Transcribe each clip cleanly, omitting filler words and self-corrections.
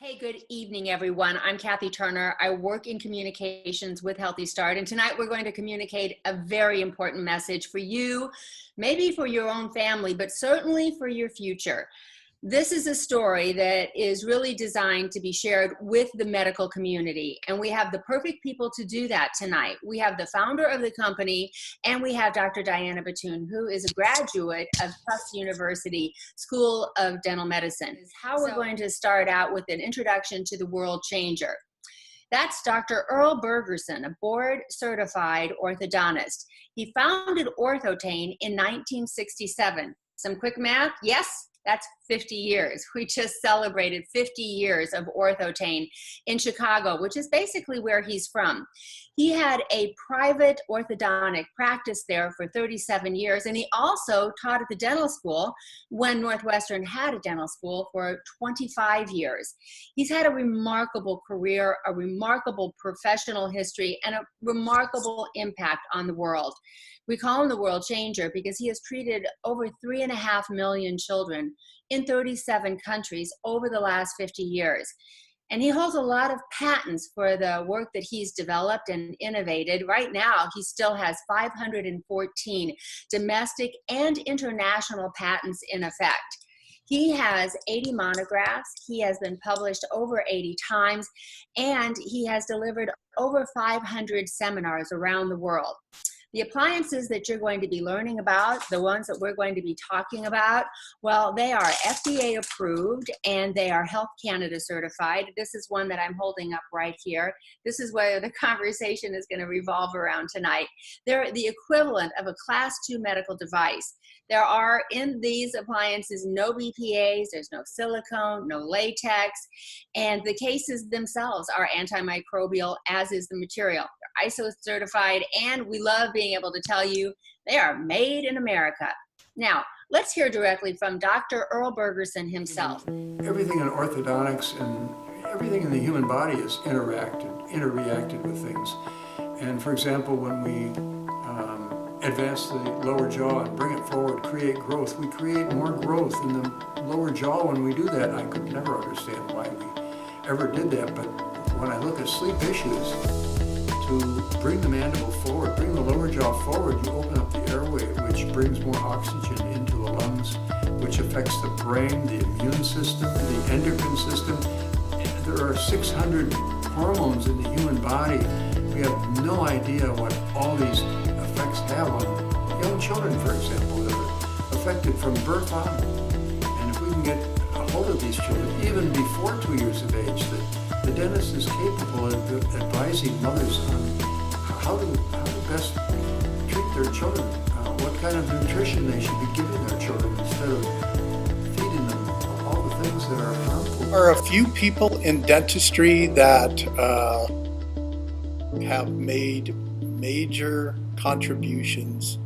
Hey, good evening, everyone. I'm Kathy Turner. I work in communications with Healthy Start, and tonight we're going to communicate a very important message for you, maybe for your own family, but certainly for your future. This is a story that is really designed to be shared with the medical community, and we have the perfect people to do that tonight. We have the founder of the company, and we have Dr. Batoon, who is a graduate of TUFTS University School of Dental Medicine. How we're going to start out with an introduction to the world changer. That's Dr. Earl Bergerson, a board-certified orthodontist. He founded Orthotane in 1967. Some quick math, yes? That's 50 years. We just celebrated 50 years of Orthotane in Chicago, which is basically where he's from. He had a private orthodontic practice there for 37 years, and he also taught at the dental school when Northwestern had a dental school for 25 years. He's had a remarkable career, a remarkable professional history, and a remarkable impact on the world. We call him the world changer because he has treated over 3.5 million children in 37 countries over the last 50 years. And he holds a lot of patents for the work that he's developed and innovated. Right now, he still has 514 domestic and international patents in effect. He has 80 monographs, he has been published over 80 times, and he has delivered over 500 seminars around the world. The appliances that you're going to be learning about, the ones that we're going to be talking about, well, they are FDA approved and they are Health Canada certified. This is one that I'm holding up right here. This is where the conversation is going to revolve around tonight. They're the equivalent of a Class 2 medical device. There are in these appliances no BPAs, there's no silicone, no latex, and the cases themselves are antimicrobial, as is the material. They're ISO certified, and we love being able to tell you they are made in America. Now, let's hear directly from Dr. Earl Bergerson himself. Everything in orthodontics and everything in the human body is interreacted with things. And for example, when we advance the lower jaw and bring it forward, create growth, we create more growth in the lower jaw when we do that. I could never understand why we ever did that, but when I look at sleep issues, to bring the mandible forward, bring the lower jaw forward, you open up the airway, which brings more oxygen into the lungs, which affects the brain, the immune system, the endocrine system. There are 600 hormones in the human body. We have no idea what all these effects have on young children, for example, that are affected from birth on. And if we can get a hold of these children, even before 2 years of age, that the dentist is capable of advising mothers on how to best treat their children, what kind of nutrition they should be giving their children instead of feeding them all the things that are harmful. There are a few people in dentistry that have made major contributions.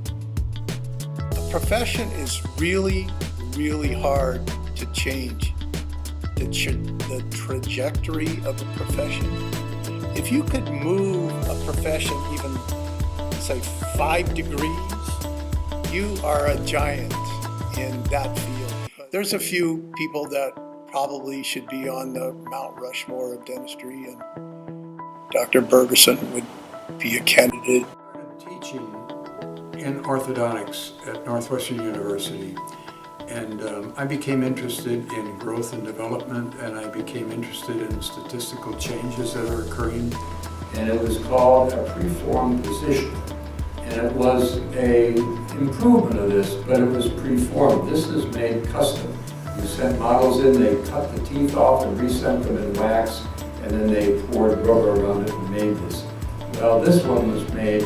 The profession is really, really hard to change. The trajectory of the profession. If you could move a profession even, say, 5 degrees, you are a giant in that field. There's a few people that probably should be on the Mount Rushmore of dentistry, and Dr. Bergerson would be a candidate. I started teaching in orthodontics at Northwestern University. And I became interested in growth and development, and I became interested in statistical changes that are occurring. And it was called a preformed position. And it was an improvement of this, but it was preformed. This is made custom. You sent models in, they cut the teeth off and resent them in wax, and then they poured rubber around it and made this. Well, this one was made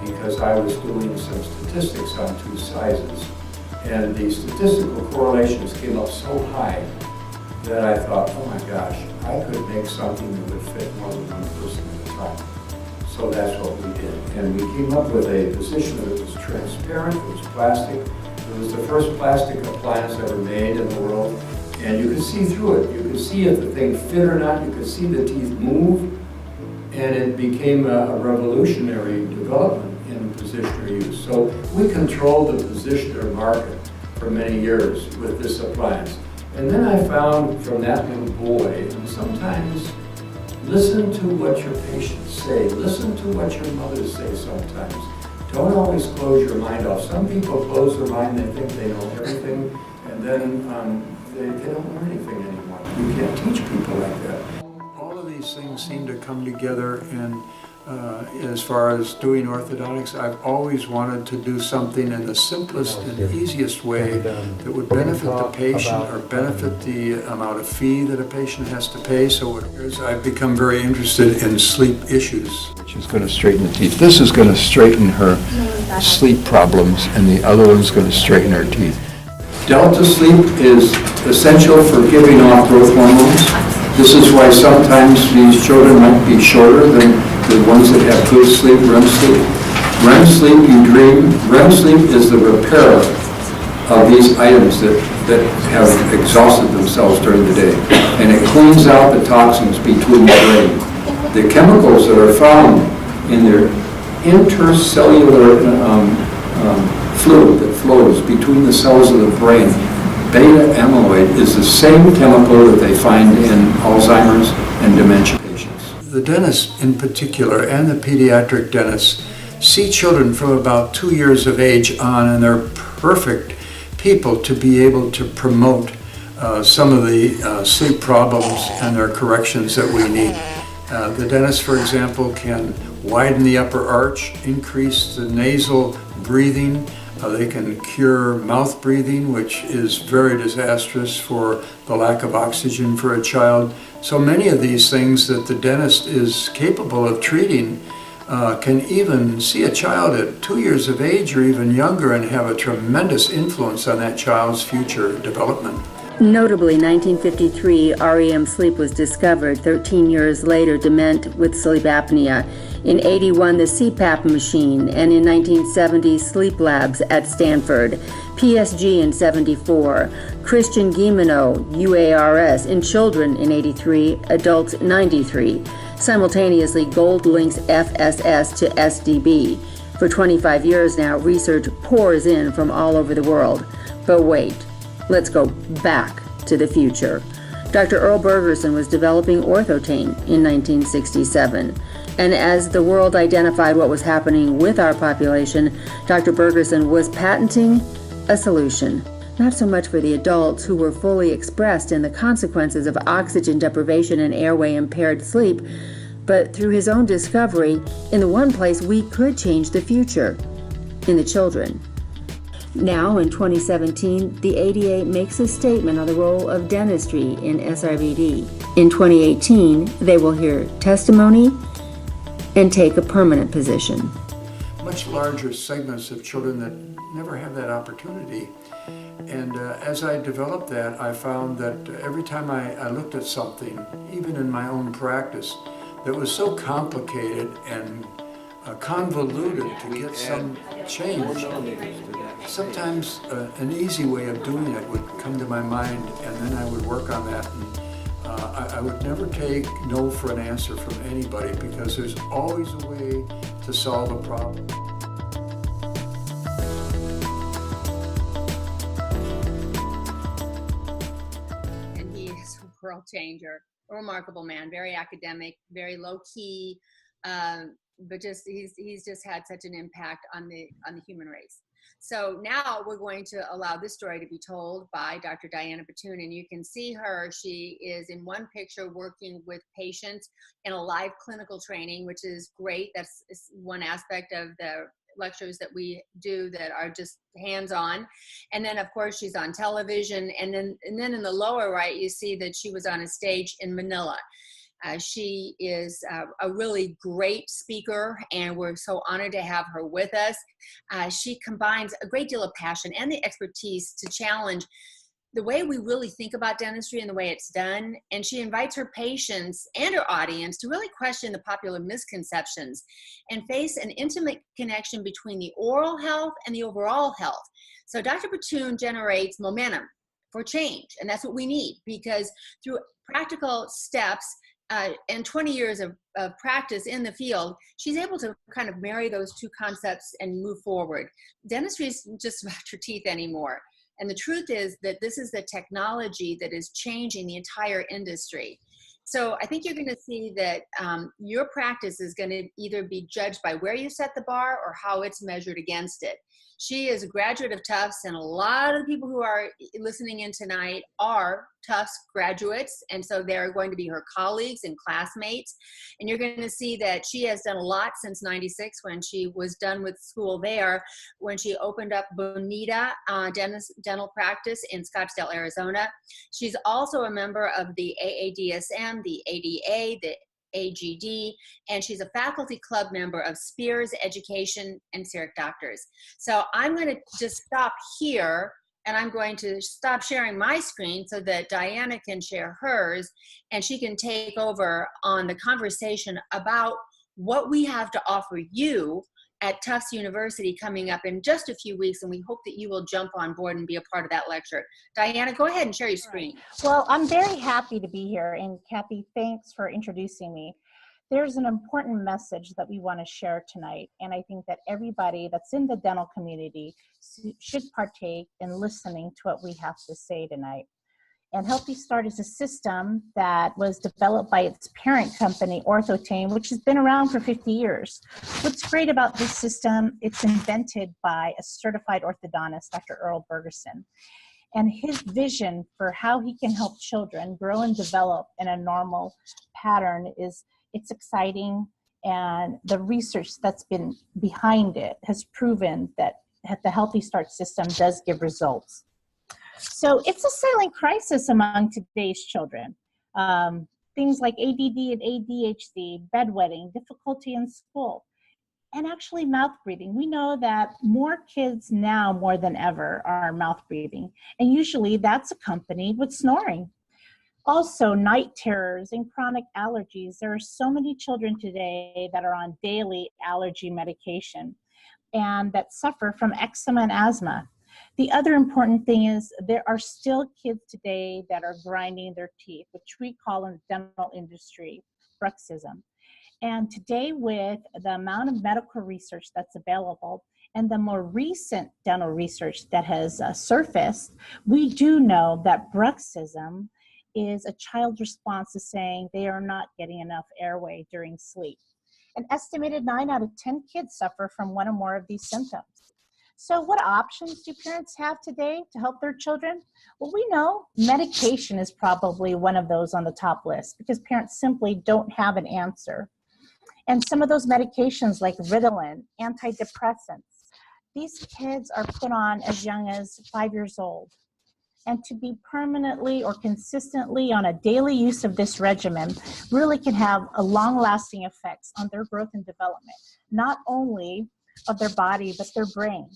because I was doing some statistics on 2 sizes. And the statistical correlations came up so high that I thought, oh my gosh, I could make something that would fit more than one person at a time. So that's what we did. And we came up with a position that was transparent, it was plastic. It was the first plastic appliance ever made in the world. And you could see through it. You could see if the thing fit or not. You could see the teeth move. And it became a revolutionary development in positioner use. So we controlled the positioner market for many years with this appliance. And then I found from that little boy, and sometimes listen to what your patients say. Listen to what your mothers say sometimes. Don't always close your mind off. Some people close their mind, they think they know everything, and then they don't learn anything anymore. You can't teach people like that. All of these things seem to come together, and as far as doing orthodontics, I've always wanted to do something in the simplest and easiest way that would benefit the patient or benefit the amount of fee that a patient has to pay. So I've become very interested in sleep issues. Which is going to straighten the teeth. This is going to straighten her sleep problems, and the other one's going to straighten her teeth. Delta sleep is essential for giving off growth hormones. This is why sometimes these children might be shorter than the ones that have good sleep, REM sleep. REM sleep, you dream. REM sleep is the repair of these items that have exhausted themselves during the day. And it cleans out the toxins between the brain. The chemicals that are found in their intercellular fluid that flows between the cells of the brain, beta amyloid, is the same chemical that they find in Alzheimer's and dementia patients. The dentists in particular, and the pediatric dentists, see children from about 2 years of age on, and they're perfect people to be able to promote some of the sleep problems and their corrections that we need. The dentist, for example, can widen the upper arch, increase the nasal breathing. They can cure mouth breathing, which is very disastrous for the lack of oxygen for a child. So many of these things that the dentist is capable of treating can even see a child at 2 years of age or even younger and have a tremendous influence on that child's future development. Notably, 1953, REM sleep was discovered. 13 years later, dement with sleep apnea. In 81, the CPAP machine, and in 1970, sleep labs at Stanford. PSG in 74, Christian Guilleminault, UARS, in children in 83, adults 93. Simultaneously, Gold links FSS to SDB. For 25 years now, research pours in from all over the world. But wait. Let's go back to the future. Dr. Earl Bergerson was developing Orthotane in 1967. And as the world identified what was happening with our population, Dr. Bergerson was patenting a solution. Not so much for the adults who were fully expressed in the consequences of oxygen deprivation and airway impaired sleep, but through his own discovery in the one place we could change the future, in the children. Now, in 2017, the ADA makes a statement on the role of dentistry in SRBD. In 2018, they will hear testimony and take a permanent position. Much larger segments of children that never have that opportunity. And as I developed that, I found that every time I looked at something, even in my own practice, that was so complicated and convoluted to get some change. Sometimes an easy way of doing it would come to my mind, and then I would work on that. And I would never take no for an answer from anybody, because there's always a way to solve a problem. And he is a world changer, a remarkable man, very academic, very low key, but just he's just had such an impact on the human race. So now we're going to allow this story to be told by Dr. Diana Batoon, and you can see her. She is in one picture working with patients in a live clinical training, which is great. That's one aspect of the lectures that we do that are just hands-on. And then of course she's on television, and then in the lower right you see that she was on a stage in Manila. She is a really great speaker, and we're so honored to have her with us. She combines a great deal of passion and the expertise to challenge the way we really think about dentistry and the way it's done. And she invites her patients and her audience to really question the popular misconceptions and face an intimate connection between the oral health and the overall health. So Dr. Batoon generates momentum for change, and that's what we need, because through practical steps and 20 years of practice in the field, she's able to kind of marry those two concepts and move forward. Dentistry is just about your teeth anymore. And the truth is that this is the technology that is changing the entire industry. So I think you're going to see that your practice is going to either be judged by where you set the bar or how it's measured against it. She is a graduate of Tufts, and a lot of the people who are listening in tonight are Tufts graduates, and so they're going to be her colleagues and classmates. And you're going to see that she has done a lot since '96 when she was done with school there, when she opened up Bonita dental practice in Scottsdale, Arizona. She's also a member of the AADSM, the ADA, the AGD, and she's a faculty club member of Spears Education and Syric Doctors. So I'm going to just stop here, and I'm going to stop sharing my screen so that Diana can share hers, and she can take over on the conversation about what we have to offer you at Tufts University coming up in just a few weeks, and we hope that you will jump on board and be a part of that lecture. Diana, go ahead and share your screen. Well, I'm very happy to be here, and Kathy, thanks for introducing me. There's an important message that we want to share tonight, and I think that everybody that's in the dental community should partake in listening to what we have to say tonight. And Healthy Start is a system that was developed by its parent company, Orthotain, which has been around for 50 years. What's great about this system, it's invented by a certified orthodontist, Dr. Earl Bergerson. And his vision for how he can help children grow and develop in a normal pattern it's exciting, and the research that's been behind it has proven that the Healthy Start system does give results. So it's a silent crisis among today's children. Things like ADD and ADHD, bedwetting, difficulty in school, and actually mouth breathing. We know that more kids now more than ever are mouth breathing, and usually that's accompanied with snoring. Also, night terrors and chronic allergies. There are so many children today that are on daily allergy medication and that suffer from eczema and asthma. The other important thing is there are still kids today that are grinding their teeth, which we call in the dental industry bruxism. And today, with the amount of medical research that's available and the more recent dental research that has surfaced, we do know that bruxism is a child's response to saying they are not getting enough airway during sleep. An estimated 9 out of 10 kids suffer from one or more of these symptoms. So what options do parents have today to help their children? Well, we know medication is probably one of those on the top list because parents simply don't have an answer. And some of those medications like Ritalin, antidepressants, these kids are put on as young as 5 years old. And to be permanently or consistently on a daily use of this regimen really can have a long-lasting effects on their growth and development, not only of their body, but their brain.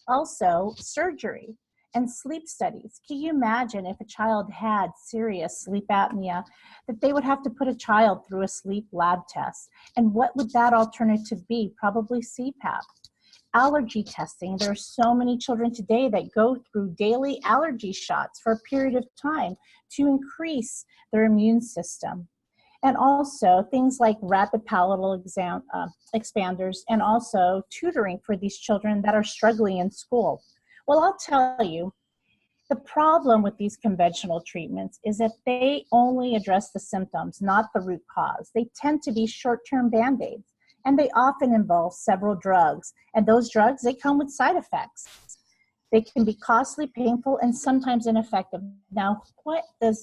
Also, surgery and sleep studies. Can you imagine if a child had serious sleep apnea, that they would have to put a child through a sleep lab test? And what would that alternative be? Probably CPAP. Allergy testing. There are so many children today that go through daily allergy shots for a period of time to increase their immune system. And also things like rapid palatal expanders and also tutoring for these children that are struggling in school. Well, I'll tell you, the problem with these conventional treatments is that they only address the symptoms, not the root cause. They tend to be short-term Band-Aids, and they often involve several drugs. And those drugs, they come with side effects. They can be costly, painful, and sometimes ineffective. Now,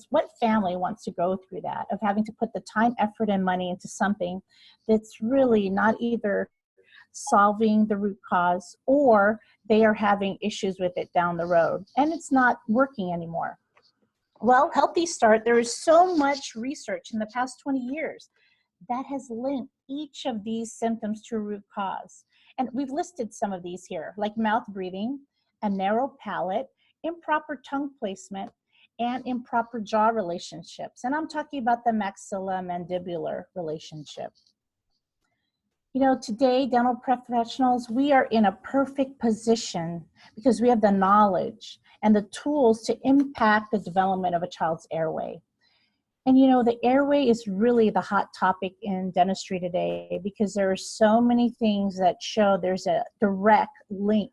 what family wants to go through that, of having to put the time, effort, and money into something that's really not either solving the root cause or they are having issues with it down the road and it's not working anymore? Well, Healthy Start, there is so much research in the past 20 years that has linked each of these symptoms to a root cause. And we've listed some of these here, like mouth breathing, a narrow palate, improper tongue placement, and improper jaw relationships. And I'm talking about the maxilla-mandibular relationship. You know, today, dental professionals, we are in a perfect position because we have the knowledge and the tools to impact the development of a child's airway. And you know, the airway is really the hot topic in dentistry today because there are so many things that show there's a direct link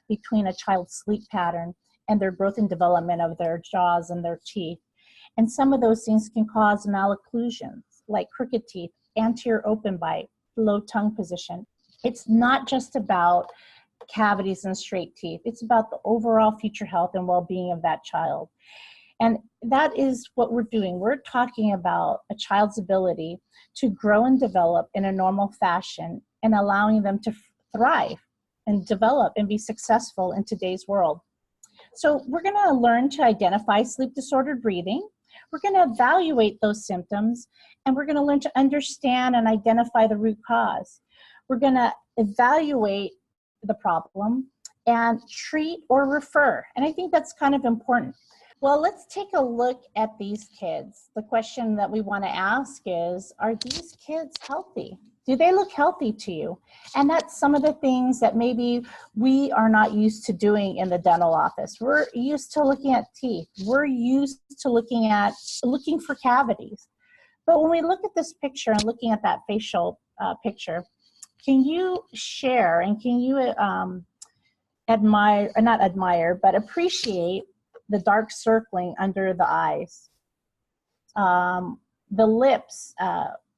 between a child's sleep pattern and their growth and development of their jaws and their teeth. And some of those things can cause malocclusions, like crooked teeth, anterior open bite, low tongue position. It's not just about cavities and straight teeth. It's about the overall future health and well-being of that child. And that is what we're doing. We're talking about a child's ability to grow and develop in a normal fashion and allowing them to thrive and develop and be successful in today's world. So we're going to learn to identify sleep disordered breathing. We're going to evaluate those symptoms, and we're going to learn to understand and identify the root cause. We're going to evaluate the problem and treat or refer. And I think that's kind of important. Well, let's take a look at these kids. The question that we want to ask is, are these kids healthy? Do they look healthy to you? And that's some of the things that maybe we are not used to doing in the dental office. We're used to looking at teeth. We're used to looking for cavities. But when we look at this picture and looking at that facial picture, can you share and can you appreciate the dark circling under the eyes, the lips,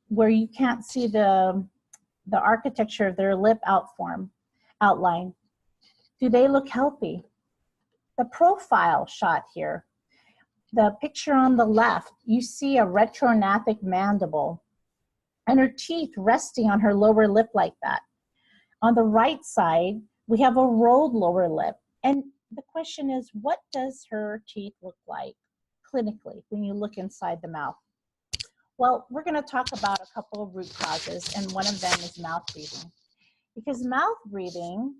where you can't see the architecture of their lip outline. Do they look healthy? The profile shot here, the picture on the left, you see a retrognathic mandible and her teeth resting on her lower lip like that. On the right side, we have a rolled lower lip. And the question is, what does her teeth look like clinically when you look inside the mouth? Well, we're going to talk about a couple of root causes, and one of them is mouth breathing. Because mouth breathing,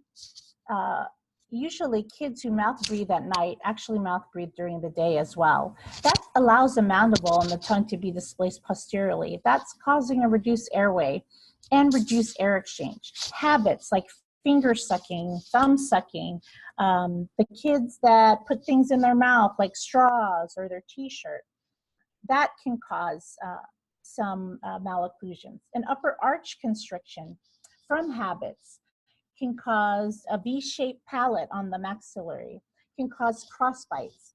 usually kids who mouth breathe at night actually mouth breathe during the day as well. That allows the mandible and the tongue to be displaced posteriorly. That's causing a reduced airway and reduced air exchange. Habits like finger sucking, thumb sucking, the kids that put things in their mouth like straws or their t-shirt, that can cause some malocclusions. An upper arch constriction from habits can cause a V-shaped palate on the maxillary, can cause crossbites.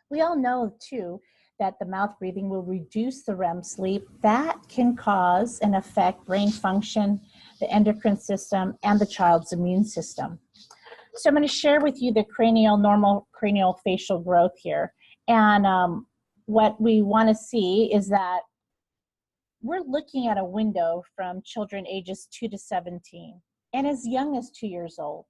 We all know too that the mouth breathing will reduce the REM sleep. That can cause and affect brain function, the endocrine system, and the child's immune system. So I'm going to share with you the normal cranial facial growth here. And what we want to see is that we're looking at a window from children ages 2 to 17 and as young as 2 years old.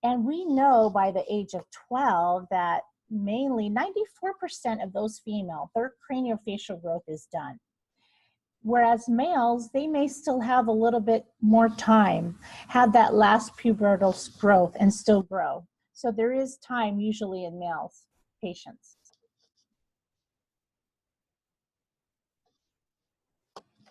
And we know by the age of 12 that mainly 94% of those female, their craniofacial growth is done. Whereas males, they may still have a little bit more time, have that last pubertal growth and still grow. So there is time usually in males patients.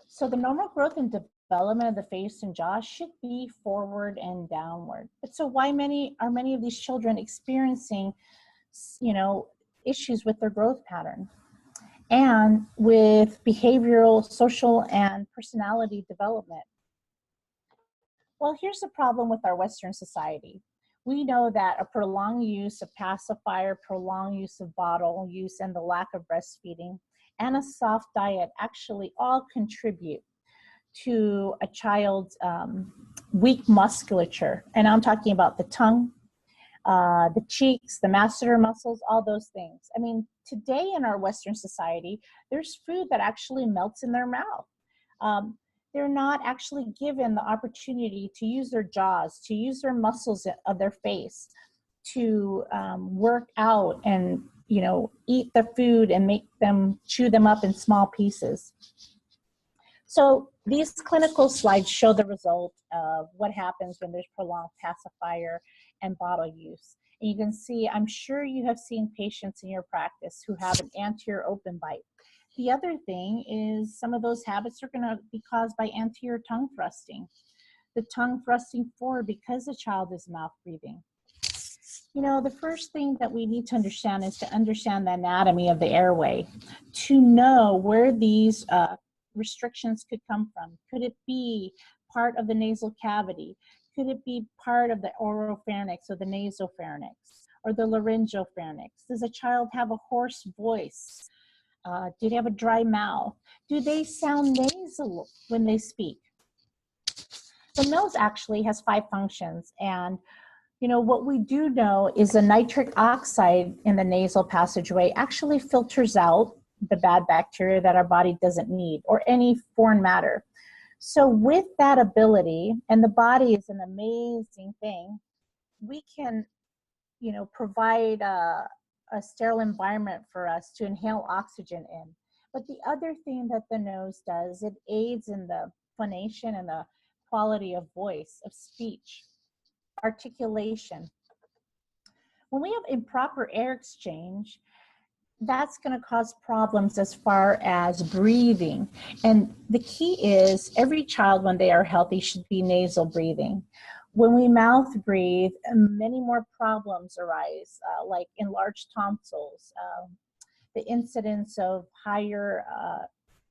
So the normal growth and development of the face and jaw should be forward and downward. But so why are many of these children experiencing, issues with their growth pattern and with behavioral, social, and personality development? Well, here's the problem with our Western society. We know that a prolonged use of pacifier, prolonged use of bottle use, and the lack of breastfeeding and a soft diet actually all contribute to a child's weak musculature. And I'm talking about the tongue, the cheeks, the masseter muscles, all those things. I mean, today in our Western society, there's food that actually melts in their mouth. They're not actually given the opportunity to use their jaws, to use their muscles of their face, to work out and eat the food and chew them up in small pieces. So these clinical slides show the result of what happens when there's prolonged pacifier and bottle use. And you can see, I'm sure you have seen patients in your practice who have an anterior open bite. The other thing is some of those habits are going to be caused by anterior tongue thrusting. The tongue thrusting forward because the child is mouth breathing. The first thing that we need to understand is to understand the anatomy of the airway, to know where these restrictions could come from. Could it be part of the nasal cavity? Could it be part of the oropharynx or the nasopharynx? or the laryngopharynx? Does a child have a hoarse voice? Do they have a dry mouth? Do they sound nasal when they speak? The nose actually has 5 functions, and what we do know is the nitric oxide in the nasal passageway actually filters out the bad bacteria that our body doesn't need, or any foreign matter. So with that ability, and the body is an amazing thing, we can, provide a sterile environment for us to inhale oxygen in. But the other thing that the nose does, it aids in the phonation and the quality of voice, of speech, articulation. When we have improper air exchange, that's going to cause problems as far as breathing. And the key is every child, when they are healthy, should be nasal breathing. When we mouth breathe, many more problems arise, like enlarged tonsils, the incidence of higher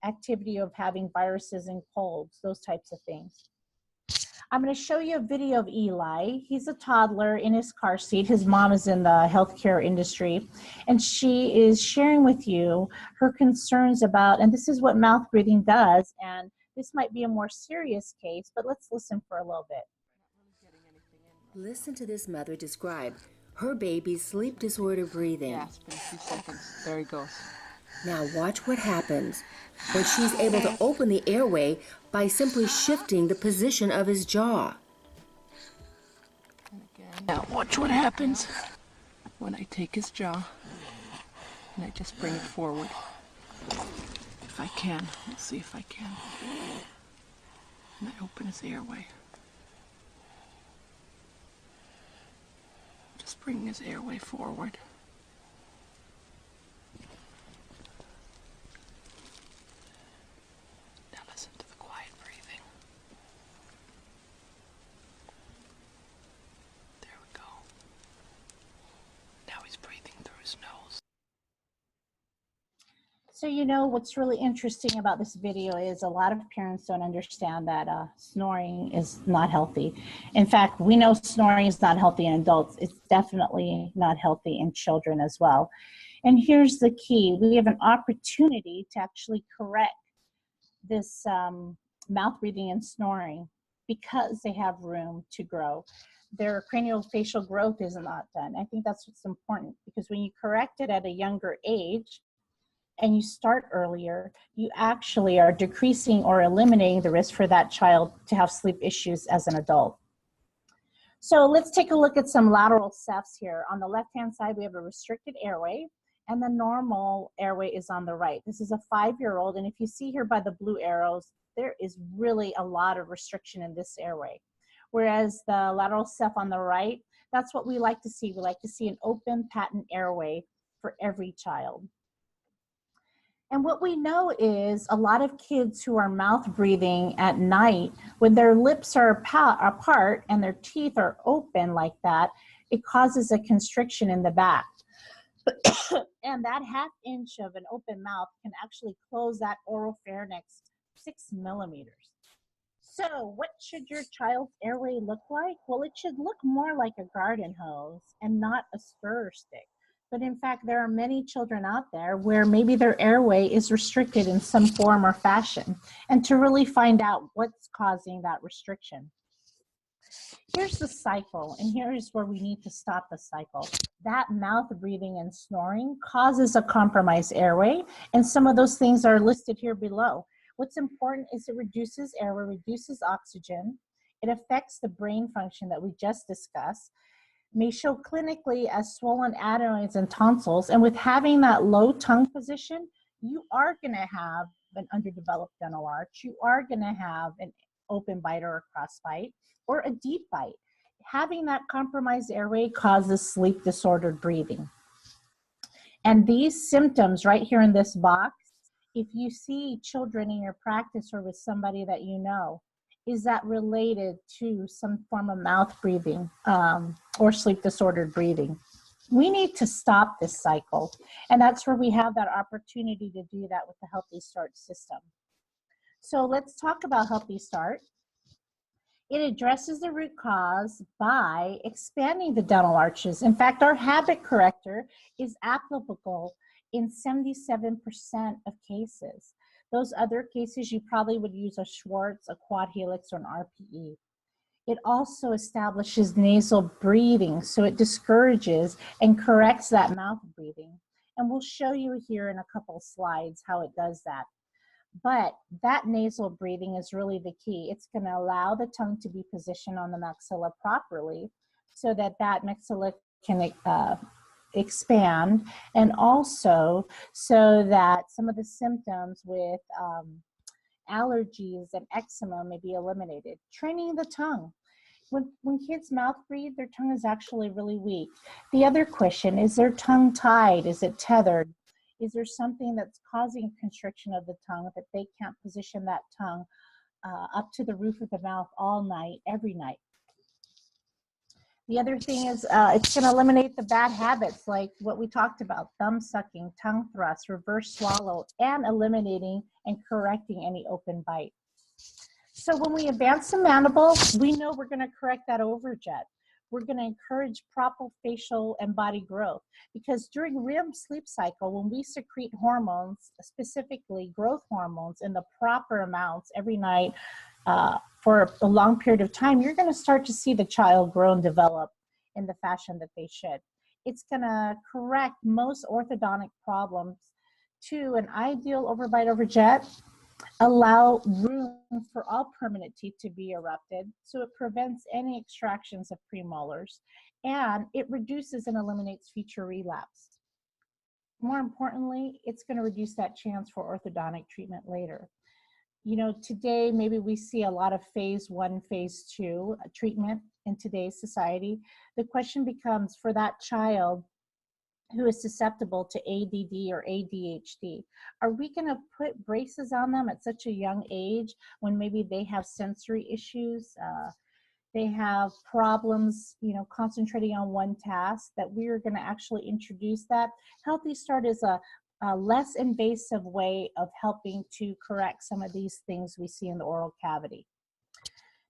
activity of having viruses and colds, those types of things. I'm going to show you a video of Eli. He's a toddler in his car seat. His mom is in the healthcare industry, and she is sharing with you her concerns about, and this is what mouth breathing does, and this might be a more serious case, but let's listen for a little bit. Listen to this mother describe her baby's sleep disorder breathing. Yeah, it's been a few seconds. There he goes. Now watch what happens when she's able to open the airway by simply shifting the position of his jaw. And again. Now watch what happens when I take his jaw and I just bring it forward. If I can. Let's see if I can. And I open his airway. Just bring his airway forward. Now listen to the quiet breathing. There we go. Now he's breathing through his nose. So what's really interesting about this video is a lot of parents don't understand that snoring is not healthy. In fact, we know snoring is not healthy in adults. It's definitely not healthy in children as well. And here's the key. We have an opportunity to actually correct this mouth breathing and snoring because they have room to grow. Their craniofacial growth is not done. I think that's what's important, because when you correct it at a younger age, and you start earlier, you actually are decreasing or eliminating the risk for that child to have sleep issues as an adult. So let's take a look at some lateral cephs here. On the left-hand side, we have a restricted airway, and the normal airway is on the right. This is a 5-year-old, and if you see here by the blue arrows, there is really a lot of restriction in this airway. Whereas the lateral ceph on the right, that's what we like to see. We like to see an open, patent airway for every child. And what we know is a lot of kids who are mouth breathing at night, when their lips are apart and their teeth are open like that, it causes a constriction in the back. And that 1/2 inch of an open mouth can actually close that oropharynx 6 millimeters. So what should your child's airway look like? Well, it should look more like a garden hose and not a stir stick. But in fact, there are many children out there where maybe their airway is restricted in some form or fashion, and to really find out what's causing that restriction. Here's the cycle, and here's where we need to stop the cycle. That mouth breathing and snoring causes a compromised airway, and some of those things are listed here below. What's important is it reduces airway, reduces oxygen. It affects the brain function that we just discussed. May show clinically as swollen adenoids and tonsils, and with having that low tongue position, you are going to have an underdeveloped dental arch. You are going to have an open bite or a cross bite or a deep bite. Having that compromised airway causes sleep disordered breathing. And these symptoms right here in this box, if you see children in your practice or with somebody that you know, is that related to some form of mouth breathing or sleep disordered breathing? We need to stop this cycle. And that's where we have that opportunity to do that with the Healthy Start system. So let's talk about Healthy Start. It addresses the root cause by expanding the dental arches. In fact, our habit corrector is applicable in 77% of cases. Those other cases, you probably would use a Schwartz, a quad helix, or an RPE. It also establishes nasal breathing, so it discourages and corrects that mouth breathing. And we'll show you here in a couple slides how it does that. But that nasal breathing is really the key. It's going to allow the tongue to be positioned on the maxilla properly so that that maxilla can expand, and also so that some of the symptoms with allergies and eczema may be eliminated. Training the tongue. When kids mouth breathe, their tongue is actually really weak. The other question, is their tongue tied? Is it tethered? Is there something that's causing constriction of the tongue that they can't position that tongue up to the roof of the mouth all night, every night? The other thing is it's going to eliminate the bad habits like what we talked about, thumb sucking, tongue thrust, reverse swallow, and eliminating and correcting any open bite. So when we advance the mandible, we know we're going to correct that overjet. We're going to encourage proper facial and body growth, because during REM sleep cycle, when we secrete hormones, specifically growth hormones, in the proper amounts every night for a long period of time, you're going to start to see the child grow and develop in the fashion that they should. It's going to correct most orthodontic problems to an ideal overbite overjet, allow room for all permanent teeth to be erupted, so it prevents any extractions of premolars, and it reduces and eliminates future relapse. More importantly, it's going to reduce that chance for orthodontic treatment later. You know, today maybe we see a lot of phase 1, phase 2 treatment in today's society. The question becomes, for that child who is susceptible to ADD or ADHD, are we going to put braces on them at such a young age when maybe they have sensory issues, they have problems, you know, concentrating on one task, that we are going to actually introduce that? Healthy Start is a less invasive way of helping to correct some of these things we see in the oral cavity.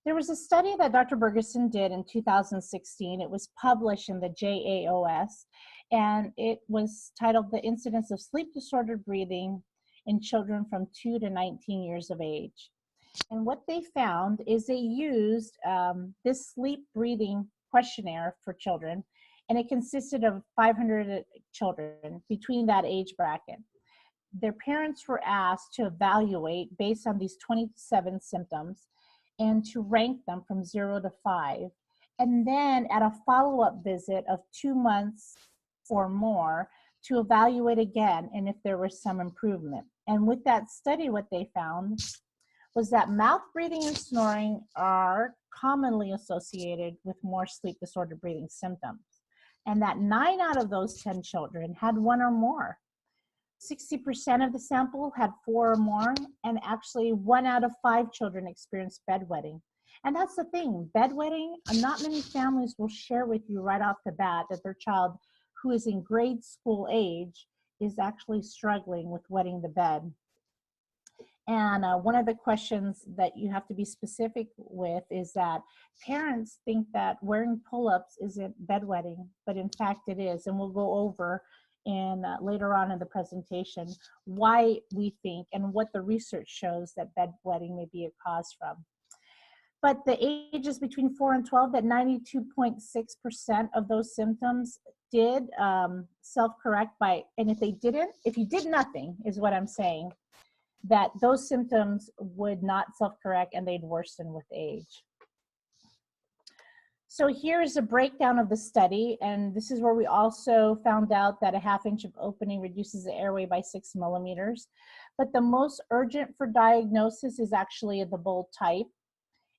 There was a study that Dr. Bergeson did in 2016. It was published in the JAOS, and it was titled The Incidence of Sleep Disordered Breathing in Children from 2 to 19 years of age. And what they found is they used this sleep breathing questionnaire for children, and it consisted of 500 children between that age bracket. Their parents were asked to evaluate based on these 27 symptoms and to rank them from 0 to 5. And then at a follow-up visit of 2 months or more, to evaluate again and if there was some improvement. And with that study, what they found was that mouth breathing and snoring are commonly associated with more sleep disordered breathing symptoms, and that 9 out of those 10 children had 1 or more. 60% of the sample had 4 or more, and actually 1 out of 5 children experienced bedwetting. And that's the thing, bedwetting, not many families will share with you right off the bat that their child who is in grade school age is actually struggling with wetting the bed. And one of the questions that you have to be specific with is that parents think that wearing pull-ups isn't bedwetting, but in fact it is. And we'll go over in later on in the presentation why we think and what the research shows that bedwetting may be a cause from. But the ages between 4 and 12, that 92.6% of those symptoms did self-correct by, and if they didn't, if you did nothing, is what I'm saying, that those symptoms would not self-correct and they'd worsen with age. So here's a breakdown of the study, and this is where we also found out that a 1/2 inch of opening reduces the airway by 6 millimeters. But the most urgent for diagnosis is actually the bold type,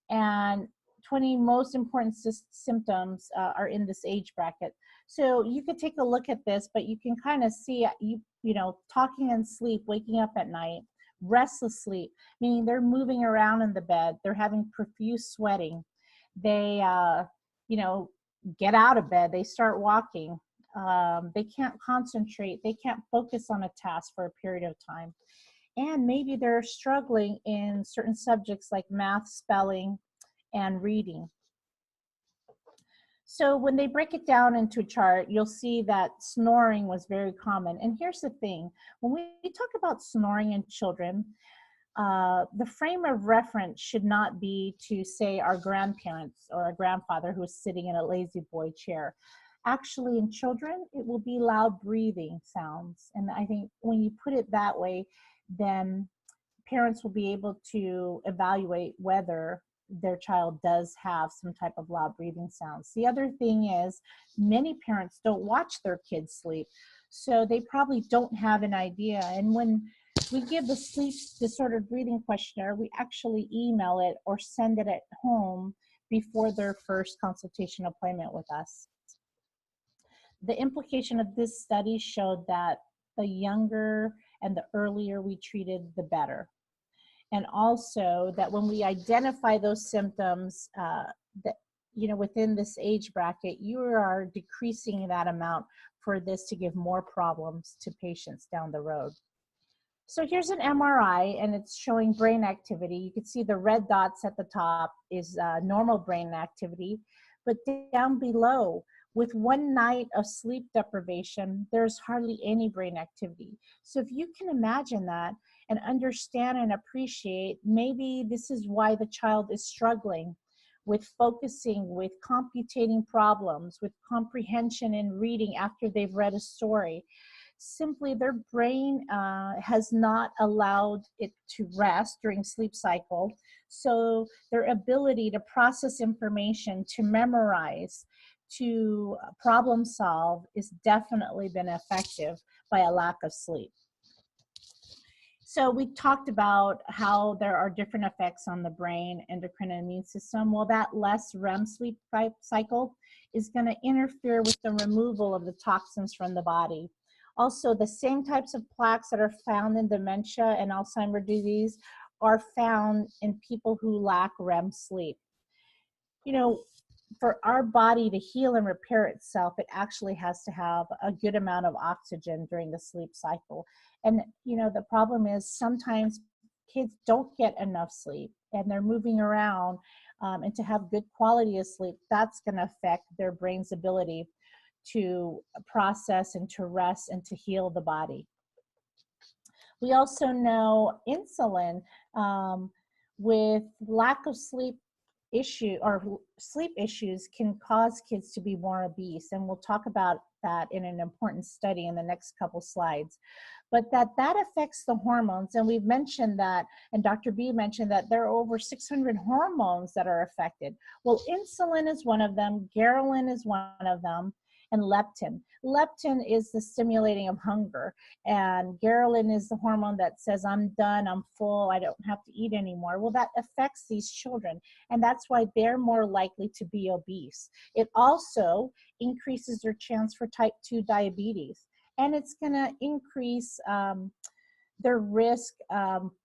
and 20 most important symptoms are in this age bracket. So you could take a look at this, but you can kind of see, you know, talking in sleep, waking up at night, restless sleep, meaning they're moving around in the bed, they're having profuse sweating, they, you know, get out of bed, they start walking, they can't concentrate, they can't focus on a task for a period of time, and maybe they're struggling in certain subjects like math, spelling, and reading. So when they break it down into a chart, you'll see that snoring was very common. And here's the thing, when we talk about snoring in children, the frame of reference should not be to, say, our grandparents or a grandfather who is sitting in a lazy boy chair. Actually, in children, it will be loud breathing sounds. And I think when you put it that way, then parents will be able to evaluate whether their child does have some type of loud breathing sounds. The other thing is, many parents don't watch their kids sleep, so they probably don't have an idea. And when we give the sleep disordered breathing questionnaire, we actually email it or send it at home before their first consultation appointment with us. The implication of this study showed that the younger and the earlier we treated, the better. And also that when we identify those symptoms that, within this age bracket, you are decreasing that amount for this to give more problems to patients down the road. So here's an MRI, and it's showing brain activity. You can see the red dots at the top is normal brain activity, but down below, with 1 night of sleep deprivation, there's hardly any brain activity. So if you can imagine that and understand and appreciate, maybe this is why the child is struggling with focusing, with computating problems, with comprehension and reading after they've read a story. Simply their brain has not allowed it to rest during sleep cycle. So their ability to process information, to memorize, to problem solve is definitely been affected by a lack of sleep. So we talked about how there are different effects on the brain, endocrine, and immune system. Well, that less REM sleep cycle is going to interfere with the removal of the toxins from the body. Also, the same types of plaques that are found in dementia and Alzheimer's disease are found in people who lack REM sleep. For our body to heal and repair itself, it actually has to have a good amount of oxygen during the sleep cycle. And, the problem is sometimes kids don't get enough sleep and they're moving around, and to have good quality of sleep, that's going to affect their brain's ability to process and to rest and to heal the body. We also know insulin, with lack of sleep issues can cause kids to be more obese, and we'll talk about that in an important study in the next couple slides. But that affects the hormones, and we've mentioned that, and Dr. B mentioned that there are over 600 hormones that are affected. Well, insulin is one of them, ghrelin is one of them, and leptin. Leptin is the stimulating of hunger, and ghrelin is the hormone that says, I'm done, I'm full, I don't have to eat anymore. Well, that affects these children, and that's why they're more likely to be obese. It also increases their chance for type 2 diabetes, and it's going to increase their risk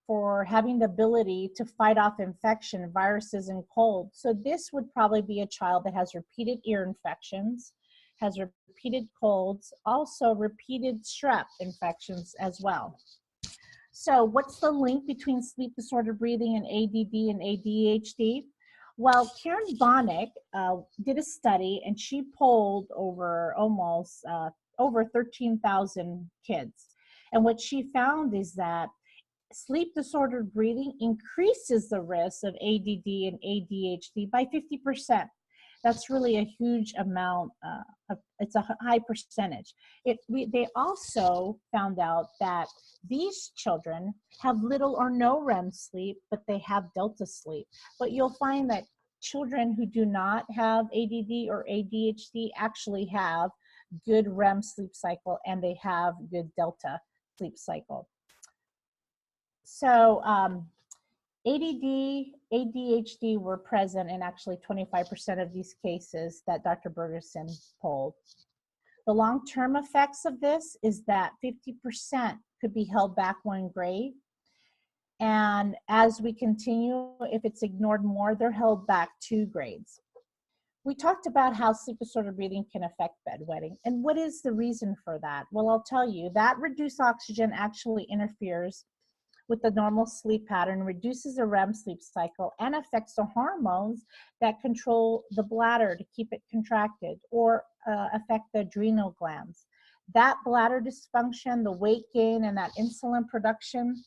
for having the ability to fight off infection, viruses, and cold. So this would probably be a child that has repeated ear infections, has repeated colds, also repeated strep infections as well. So what's the link between sleep disordered breathing and ADD and ADHD? Well, Karen Bonnick did a study, and she polled over 13,000 kids. And what she found is that sleep disordered breathing increases the risk of ADD and ADHD by 50%. That's really a huge amount. It's a high percentage. They also found out that these children have little or no REM sleep, but they have delta sleep. But you'll find that children who do not have ADD or ADHD actually have good REM sleep cycle, and they have good delta sleep cycle. So ADD, ADHD were present in actually 25% of these cases that Dr. Bergerson polled. The long-term effects of this is that 50% could be held back 1 grade. And as we continue, if it's ignored more, they're held back 2 grades. We talked about how sleep disordered breathing can affect bedwetting. And what is the reason for that? Well, I'll tell you, that reduced oxygen actually interferes with the normal sleep pattern, reduces the REM sleep cycle, and affects the hormones that control the bladder to keep it contracted or affect the adrenal glands. That bladder dysfunction, the weight gain, and that insulin production,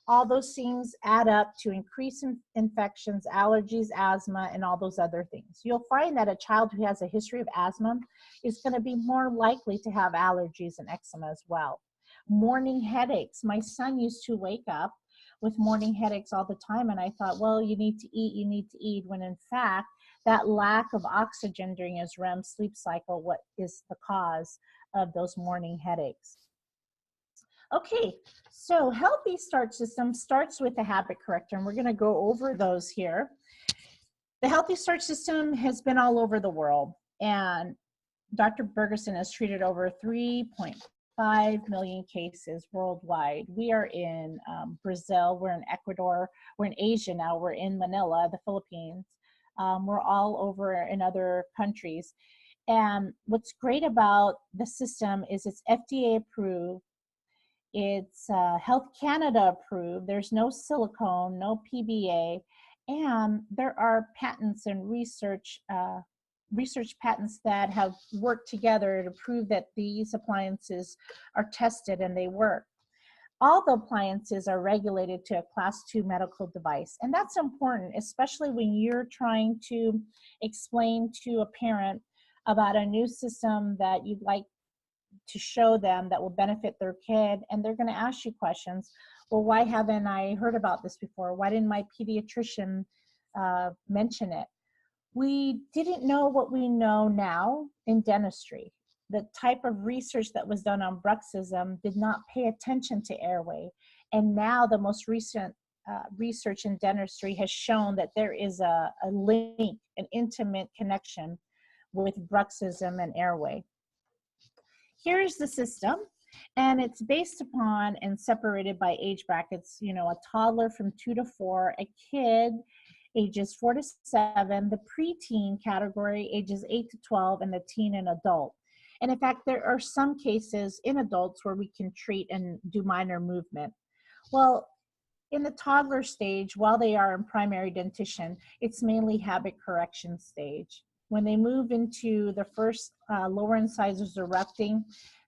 all those things add up to increase in infections, allergies, asthma, and all those other things. You'll find that a child who has a history of asthma is going to be more likely to have allergies and eczema as well. Morning headaches. My son used to wake up with morning headaches all the time, and I thought, well, you need to eat, when in fact, that lack of oxygen during his REM sleep cycle, what is the cause of those morning headaches. Okay, so Healthy Start System starts with the habit corrector, and we're going to go over those here. The Healthy Start System has been all over the world, and Dr. Bergerson has treated over 3.5 million cases worldwide. We are in Brazil, we're in Ecuador, we're in Asia now, we're in Manila, the Philippines. We're all over in other countries. And what's great about the system is it's FDA approved. It's Health Canada approved. There's no silicone, no PBA, and there are patents and research patents that have worked together to prove that these appliances are tested and they work. All the appliances are regulated to a Class 2 medical device, and that's important, especially when you're trying to explain to a parent about a new system that you'd like to show them that will benefit their kid, and they're going to ask you questions. Well, why haven't I heard about this before? Why didn't my pediatrician mention it? We didn't know what we know now in dentistry. The type of research that was done on bruxism did not pay attention to airway, and now the most recent research in dentistry has shown that there is a link, an intimate connection with bruxism and airway. Here's the system, and it's based upon and separated by age brackets, a toddler from 2 to 4, a kid ages 4 to 7, the preteen category ages 8 to 12, and the teen and adult. And in fact, there are some cases in adults where we can treat and do minor movement. Well, in the toddler stage, while they are in primary dentition, it's mainly habit correction stage. When they move into the first lower incisors erupting,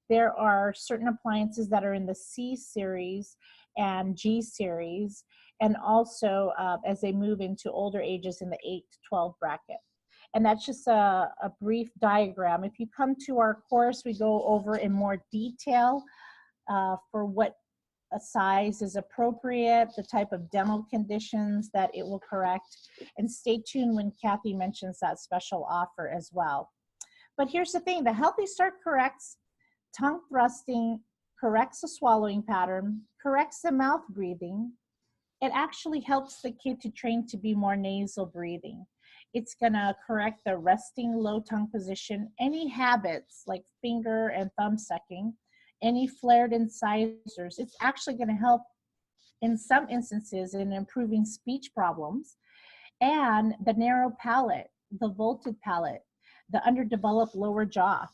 there are certain appliances that are in the C series and G series, and also as they move into older ages in the 8 to 12 bracket. And that's just a brief diagram. If you come to our course, we go over in more detail for what a size is appropriate, the type of dental conditions that it will correct, and stay tuned when Kathy mentions that special offer as well. But here's the thing, the Healthy Start corrects tongue thrusting, corrects the swallowing pattern, corrects the mouth breathing. It actually helps the kid to train to be more nasal breathing. It's gonna correct the resting low tongue position, any habits like finger and thumb sucking, any flared incisors. It's actually going to help in some instances in improving speech problems, and the narrow palate, the vaulted palate, the underdeveloped lower jaw.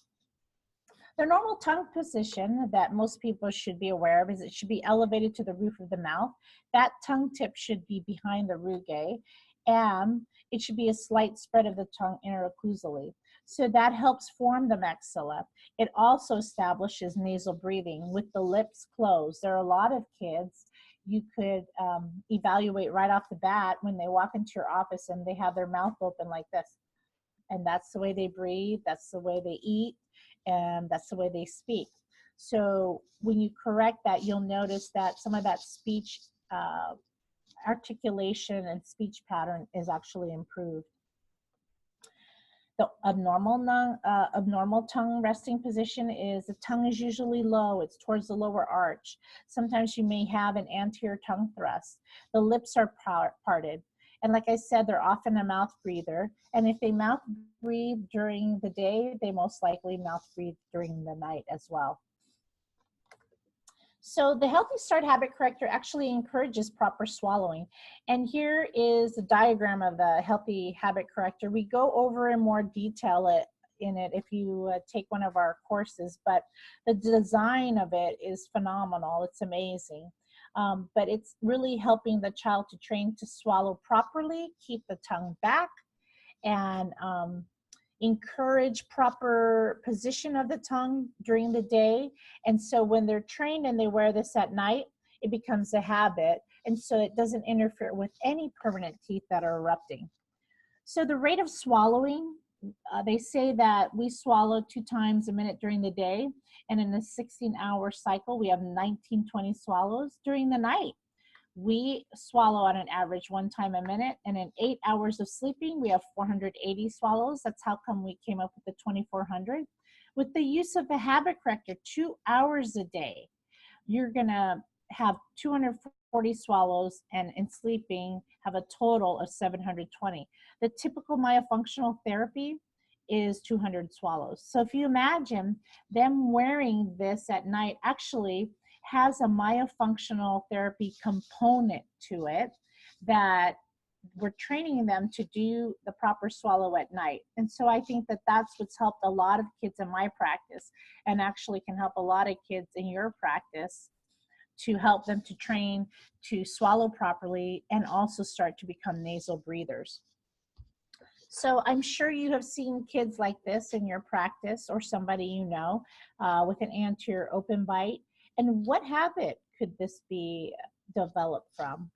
The normal tongue position that most people should be aware of is it should be elevated to the roof of the mouth. That tongue tip should be behind the rugae, and it should be a slight spread of the tongue interocclusally. So that helps form the maxilla. It also establishes nasal breathing with the lips closed. There are a lot of kids you could evaluate right off the bat when they walk into your office and they have their mouth open like this. And that's the way they breathe, that's the way they eat, and that's the way they speak. So when you correct that, you'll notice that some of that speech articulation and speech pattern is actually improved. The abnormal tongue resting position is the tongue is usually low. It's towards the lower arch. Sometimes you may have an anterior tongue thrust. The lips are parted. And like I said, they're often a mouth breather. And if they mouth breathe during the day, they most likely mouth breathe during the night as well. So the Healthy Start Habit Corrector actually encourages proper swallowing. And here is a diagram of the Healthy Habit Corrector. We go over in more detail in it if you take one of our courses, but the design of it is phenomenal. It's amazing. But it's really helping the child to train to swallow properly, keep the tongue back, and encourage proper position of the tongue during the day. And so when they're trained and they wear this at night, it becomes a habit. And so it doesn't interfere with any permanent teeth that are erupting. So the rate of swallowing, they say that we swallow 2 times a minute during the day. And in a 16-hour cycle, we have 19-20 swallows. During the night, we swallow on an average 1 time a minute, and in 8 hours of sleeping, we have 480 swallows. That's how come we came up with the 2400. With the use of the habit corrector, 2 hours a day, you're gonna have 240 swallows, and in sleeping, have a total of 720. The typical myofunctional therapy is 200 swallows. So if you imagine them wearing this at night, actually has a myofunctional therapy component to it, that we're training them to do the proper swallow at night. And so I think that that's what's helped a lot of kids in my practice, and actually can help a lot of kids in your practice, to help them to train to swallow properly and also start to become nasal breathers. So I'm sure you have seen kids like this in your practice, or somebody you know with an anterior open bite. And what habit could this be developed from?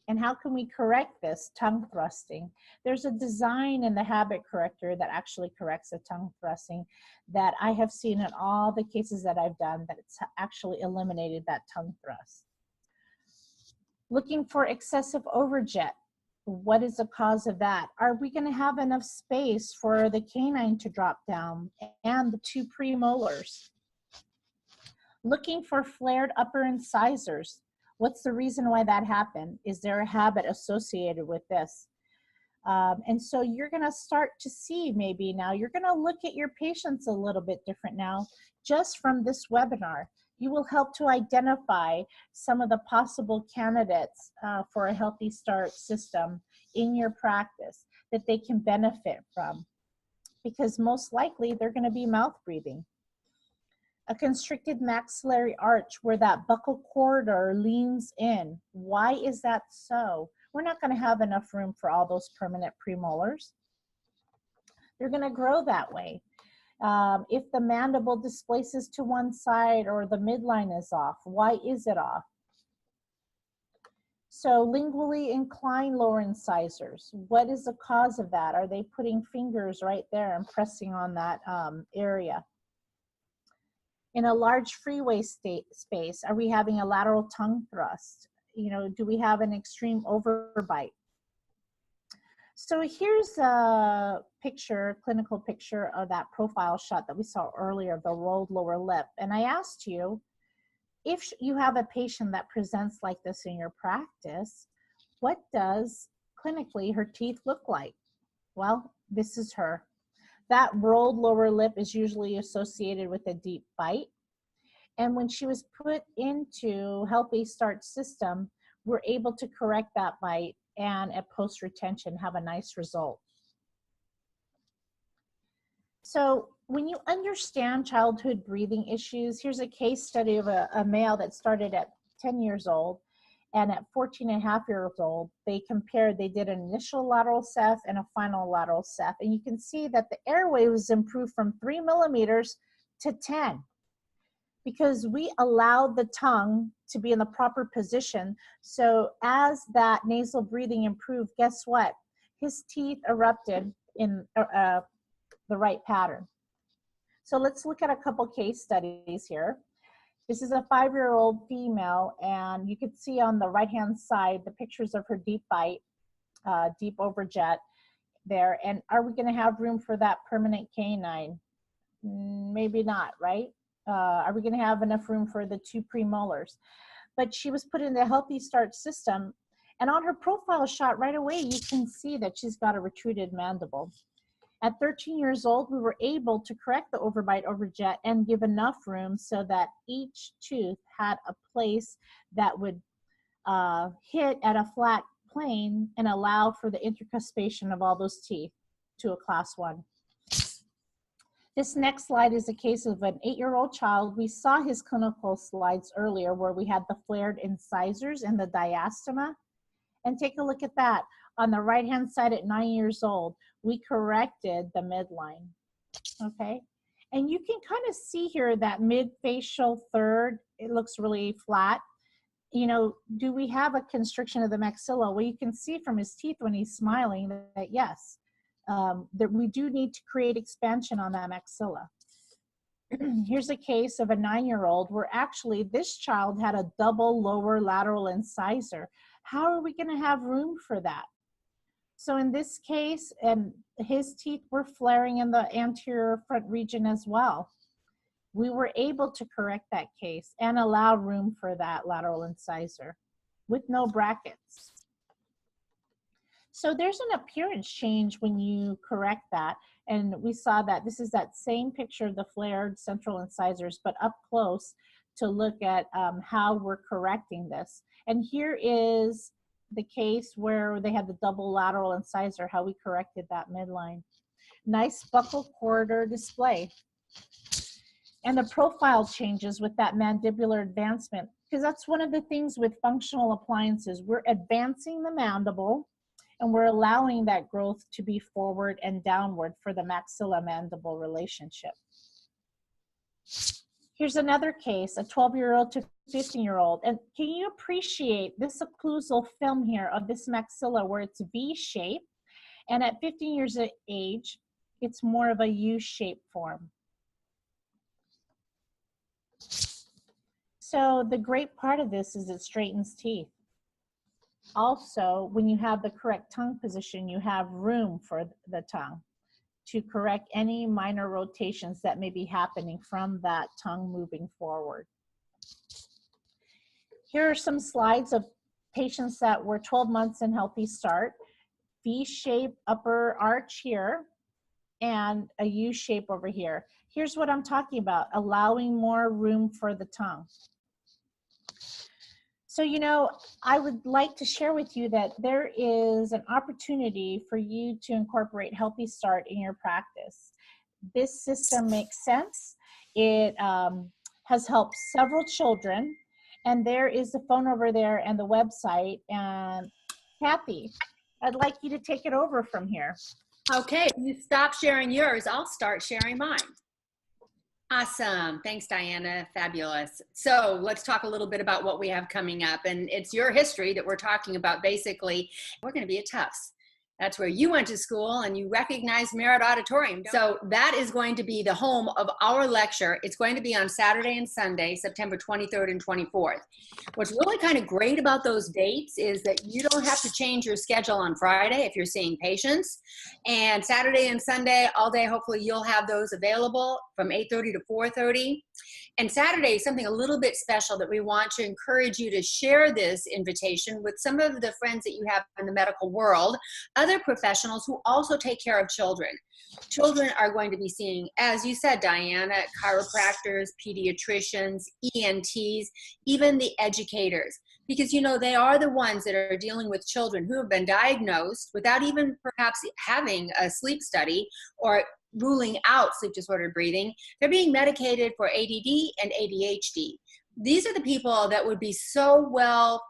And how can we correct this tongue thrusting? There's a design in the habit corrector that actually corrects the tongue thrusting that I have seen in all the cases that I've done, that it's actually eliminated that tongue thrust. Looking for excessive overjet. What is the cause of that? Are we going to have enough space for the canine to drop down and the 2 premolars? Looking for flared upper incisors. What's the reason why that happened? Is there a habit associated with this? And so you're going to start to see, maybe now you're going to look at your patients a little bit different now, just from this webinar. You will help to identify some of the possible candidates for a Healthy Start system in your practice that they can benefit from, because most likely they're going to be mouth breathing. A constricted maxillary arch where that buccal corridor leans in. Why is that so? We're not going to have enough room for all those permanent premolars. They're going to grow that way. If the mandible displaces to one side or the midline is off, why is it off? So lingually inclined lower incisors, what is the cause of that? Are they putting fingers right there and pressing on that area? In a large freeway space, are we having a lateral tongue thrust? You know, do we have an extreme overbite? So here's a picture, clinical picture of that profile shot that we saw earlier, the rolled lower lip. And I asked you, if you have a patient that presents like this in your practice, what does clinically her teeth look like? Well, this is her. That rolled lower lip is usually associated with a deep bite. And when she was put into Healthy Start system, we're able to correct that bite and at post-retention have a nice result. So when you understand childhood breathing issues, here's a case study of a male that started at 10 years old, and at 14 and a half years old, they did an initial lateral ceph and a final lateral ceph. And you can see that the airway was improved from 3 millimeters to 10, because we allowed the tongue to be in the proper position. So as that nasal breathing improved, guess what? His teeth erupted in the right pattern. So let's look at a couple case studies here. This is a 5-year-old female, and you can see on the right-hand side the pictures of her deep bite, deep overjet there. And are we going to have room for that permanent canine? Maybe not, right? Are we going to have enough room for the 2 premolars? But she was put in the Healthy Start system, and on her profile shot right away, you can see that she's got a retruded mandible. At 13 years old, we were able to correct the overbite overjet and give enough room so that each tooth had a place that would hit at a flat plane and allow for the intercuspation of all those teeth to a class 1. This next slide is a case of an 8-year-old child. We saw his clinical slides earlier where we had the flared incisors and the diastema. And take a look at that. On the right-hand side at 9 years old, we corrected the midline, okay? And you can kind of see here that mid-facial third, it looks really flat. You know, do we have a constriction of the maxilla? Well, you can see from his teeth when he's smiling that yes, that we do need to create expansion on that maxilla. Here's a case of a 9-year-old where actually this child had a double lower lateral incisor. How are we going to have room for that? So in this case, his teeth were flaring in the anterior front region as well. We were able to correct that case and allow room for that lateral incisor with no brackets. So there's an appearance change when you correct that. And we saw that this is that same picture of the flared central incisors, but up close to look at how we're correcting this. And here is the case where they had the double lateral incisor, how we corrected that midline. Nice buccal corridor display. And the profile changes with that mandibular advancement, because that's one of the things with functional appliances. We're advancing the mandible and we're allowing that growth to be forward and downward for the maxilla-mandible relationship. Here's another case, a 12-year-old to 15-year-old. And can you appreciate this occlusal film here of this maxilla where it's V-shape, and at 15 years of age, it's more of a U-shaped form. So the great part of this is it straightens teeth. Also, when you have the correct tongue position, you have room for the tongue to correct any minor rotations that may be happening from that tongue moving forward. Here are some slides of patients that were 12 months in Healthy Start. V-shaped upper arch here and a U shape over here. Here's what I'm talking about, allowing more room for the tongue. So, you know, I would like to share with you that there is an opportunity for you to incorporate Healthy Start in your practice. This system makes sense. It has helped several children, and there is the phone over there and the website. And Kathy, I'd like you to take it over from here. Okay, you stop sharing yours, I'll start sharing mine. Awesome. Thanks, Diana. Fabulous. So let's talk a little bit about what we have coming up. And it's your history that we're talking about. Basically, we're going to be at TUFTS. That's where you went to school and you recognize Merritt Auditorium. So that is going to be the home of our lecture. It's going to be on Saturday and Sunday, September 23rd and 24th. What's really kind of great about those dates is that you don't have to change your schedule on Friday if you're seeing patients. And Saturday and Sunday, all day, hopefully you'll have those available from 8:30 to 4:30. And Saturday is something a little bit special that we want to encourage you to share this invitation with some of the friends that you have in the medical world, other professionals who also take care of children. Children are going to be seeing, as you said, Diana, chiropractors, pediatricians, ENTs, even the educators, because, you know, they are the ones that are dealing with children who have been diagnosed without even perhaps having a sleep study or ruling out sleep disordered breathing. They're being medicated for ADD and ADHD. These are the people that would be so well,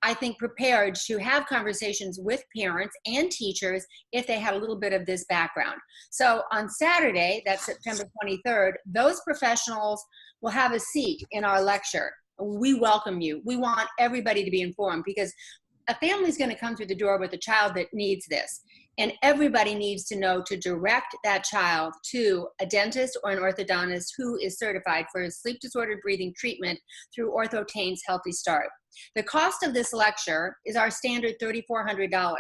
I think, prepared to have conversations with parents and teachers if they had a little bit of this background. So on Saturday, that's September 23rd, those professionals will have a seat in our lecture. We welcome you. We want everybody to be informed because a family is going to come through the door with a child that needs this. And everybody needs to know to direct that child to a dentist or an orthodontist who is certified for sleep disordered breathing treatment through Orthotain's Healthy Start. The cost of this lecture is our standard $3,400,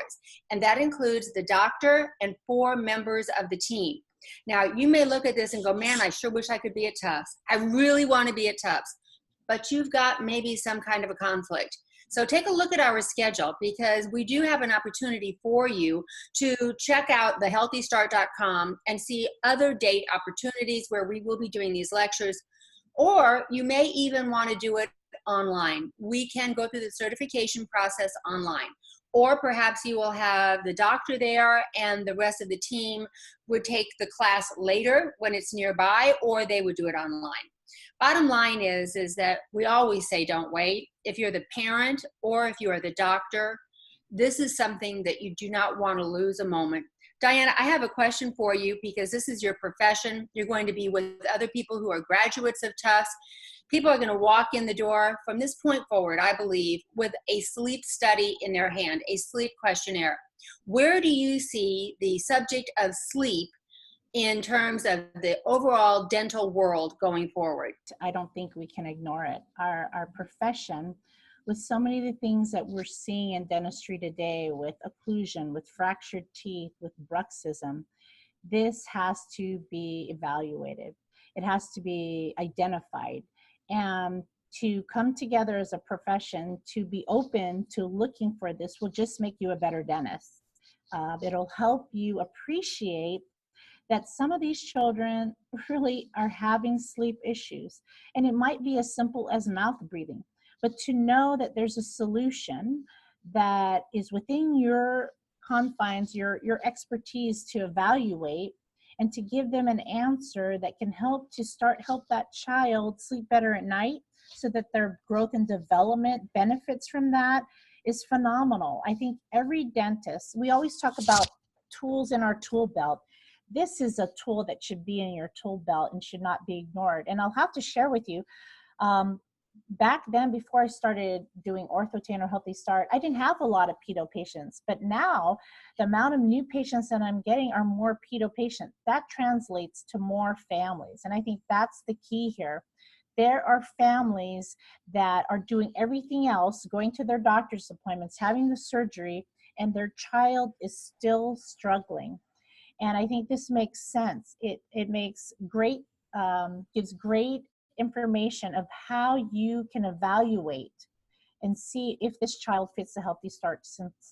and that includes the doctor and 4 members of the team. Now, you may look at this and go, man, I sure wish I could be at TUFTS. I really want to be at TUFTS, but you've got maybe some kind of a conflict. So take a look at our schedule because we do have an opportunity for you to check out thehealthystart.com and see other date opportunities where we will be doing these lectures, or you may even want to do it online. We can go through the certification process online. or perhaps you will have the doctor there and the rest of the team would take the class later when it's nearby, or they would do it online. Bottom line is that we always say don't wait. If you're the parent or if you are the doctor, this is something that you do not want to lose a moment. Diana, I have a question for you because this is your profession. You're going to be with other people who are graduates of TUFTS. People are going to walk in the door from this point forward, I believe, with a sleep study in their hand, a sleep questionnaire. Where do you see the subject of sleep in terms of the overall dental world going forward? I don't think we can ignore it. Our profession, with so many of the things that we're seeing in dentistry today, with occlusion, with fractured teeth, with bruxism, this has to be evaluated. It has to be identified. And to come together as a profession to be open to looking for this will just make you a better dentist. It'll help you appreciate that some of these children really are having sleep issues. And it might be as simple as mouth breathing, but to know that there's a solution that is within your confines, your expertise to evaluate and to give them an answer that can help that child sleep better at night so that their growth and development benefits from that is phenomenal. I think every dentist, we always talk about tools in our tool belt. This is a tool that should be in your tool belt and should not be ignored. And I'll have to share with you, back then, before I started doing Orthotain or Healthy Start, I didn't have a lot of pedo patients. But now, the amount of new patients that I'm getting are more pedo patients. That translates to more families. And I think that's the key here. There are families that are doing everything else, going to their doctor's appointments, having the surgery, and their child is still struggling. And I think this makes sense. It makes great, gives great information of how you can evaluate and see if this child fits the Healthy Start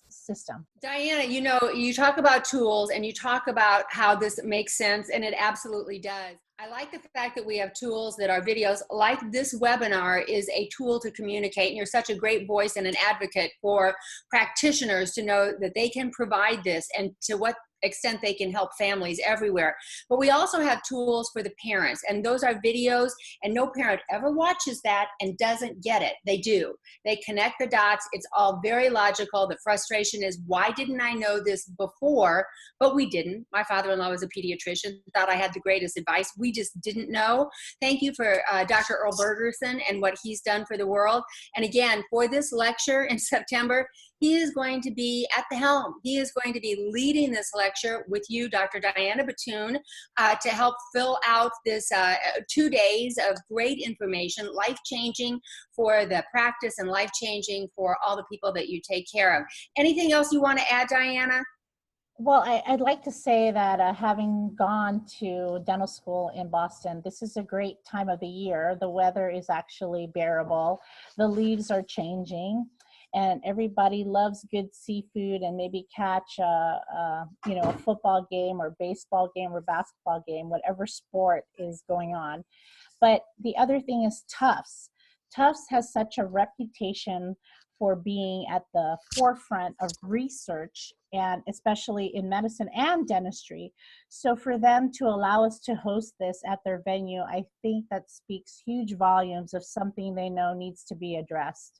system. Diana, you know, you talk about tools and you talk about how this makes sense, and it absolutely does. I like the fact that we have tools that are videos, like this webinar is a tool to communicate, and you're such a great voice and an advocate for practitioners to know that they can provide this and to what extent they can help families everywhere. But we also have tools for the parents, and those are videos, and no parent ever watches that and doesn't get it. They do. They connect the dots. It's all very logical. The frustration is, why didn't I know this before? But we didn't. My father-in-law was a pediatrician, thought I had the greatest advice. We just didn't know. Thank you for Dr. Earl Bergerson and what he's done for the world. And again, for this lecture in September, he is going to be at the helm. He is going to be leading this lecture with you, Dr. Diana Batoon, to help fill out this 2 days of great information, life-changing for the practice and life-changing for all the people that you take care of. Anything else you want to add, Diana? Well, I'd like to say that having gone to dental school in Boston, this is a great time of the year. The weather is actually bearable. The leaves are changing. And everybody loves good seafood and maybe catch a football game or baseball game or basketball game, whatever sport is going on. But the other thing is TUFTS. TUFTS has such a reputation for being at the forefront of research, and especially in medicine and dentistry. So for them to allow us to host this at their venue, I think that speaks huge volumes of something they know needs to be addressed.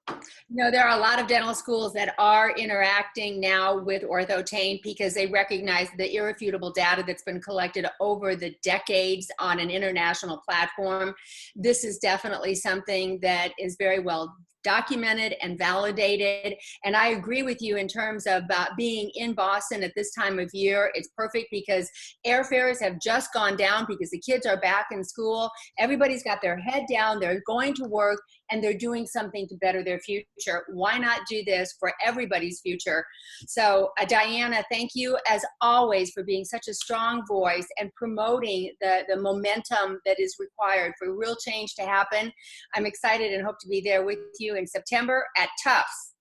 You know, there are a lot of dental schools that are interacting now with Orthotain because they recognize the irrefutable data that's been collected over the decades on an international platform. This is definitely something that is very well documented and validated. And I agree with you in terms of being in Boston at this time of year. It's perfect because airfares have just gone down because the kids are back in school. Everybody's got their head down. They're going to work and they're doing something to better their future. Why not do this for everybody's future? So Diana, thank you as always for being such a strong voice and promoting the momentum that is required for real change to happen. I'm excited and hope to be there with you in September at TUFTS.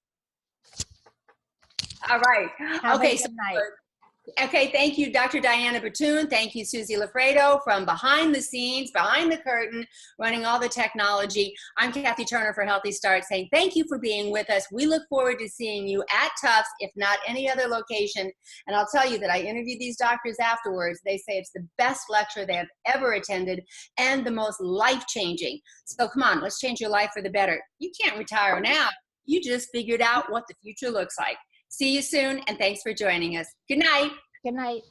All right. Have Okay. a good night. Okay, thank you, Dr. Diana Batoon. Thank you, Susie Lafredo, from behind the scenes, behind the curtain, running all the technology. I'm Kathy Turner for Healthy Start, saying thank you for being with us. We look forward to seeing you at Tufts, if not any other location. And I'll tell you that I interviewed these doctors afterwards. They say it's the best lecture they have ever attended and the most life-changing. So come on, let's change your life for the better. You can't retire now. You just figured out what the future looks like. See you soon, and thanks for joining us. Good night. Good night.